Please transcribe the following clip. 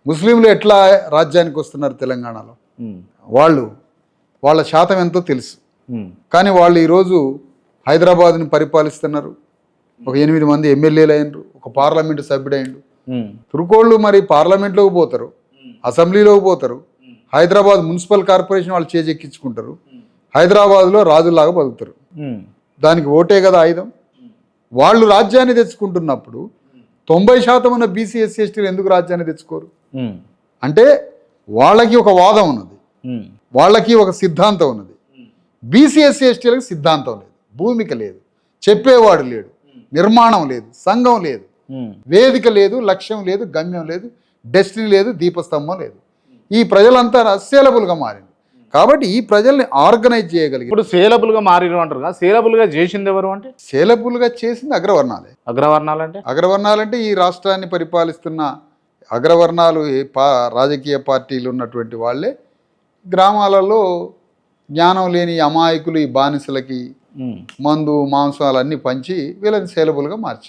ముస్లింలు ఎట్లా రాజ్యానికి వస్తున్నారు తెలంగాణలో, వాళ్ళ శాతం ఎంతో తెలుసు. కానీ వాళ్ళు ఈరోజు హైదరాబాద్ని పరిపాలిస్తున్నారు. ఒక 8 మంది ఎమ్మెల్యేలు అయినరు, ఒక పార్లమెంటు సభ్యుడైండు. తురుకోళ్ళు మరి పార్లమెంట్లోకి పోతారు, అసెంబ్లీలోకి పోతారు, హైదరాబాద్ మున్సిపల్ కార్పొరేషన్ వాళ్ళు చేజెక్కించుకుంటారు, హైదరాబాద్లో రాజులాగా బతుకుతారు. దానికి ఓటే కదా ఆయుధం. వాళ్ళు రాజ్యాన్ని తెచ్చుకుంటున్నప్పుడు 90% ఉన్న బీసీ ఎస్సీ ఎస్టీలు ఎందుకు రాజ్యాన్ని తెచ్చుకోరు? అంటే వాళ్ళకి ఒక వాదం ఉన్నది, వాళ్ళకి ఒక సిద్ధాంతం ఉన్నది. బీసీ ఎస్సీ ఎస్టీలకు సిద్ధాంతం లేదు, భూమిక లేదు, చెప్పేవాడు లేడు, నిర్మాణం లేదు, సంఘం లేదు, వేదిక లేదు, లక్ష్యం లేదు, గమ్యం లేదు, డెస్టినీ లేదు, దీపస్తంభం లేదు. ఈ ప్రజలంతా సేలబుల్గా మారింది. కాబట్టి ఈ ప్రజల్ని ఆర్గనైజ్ చేయగలిగి ఇప్పుడు సేలబుల్గా మారిరు అంటారు కదా, సేలబుల్గా చేసింది ఎవరు అంటే? సేలబుల్గా చేసింది అగ్రవర్ణాలే. అగ్రవర్ణాలంటే ఈ రాష్ట్రాన్ని పరిపాలిస్తున్న అగ్రవర్ణాలు, రాజకీయ పార్టీలు ఉన్నటువంటి వాళ్ళే గ్రామాలలో జ్ఞానం లేని అమాయకులు, ఈ బానిసలకి మందు మాంసాలన్నీ పంచి వీళ్ళని సేలబుల్గా మార్చింది.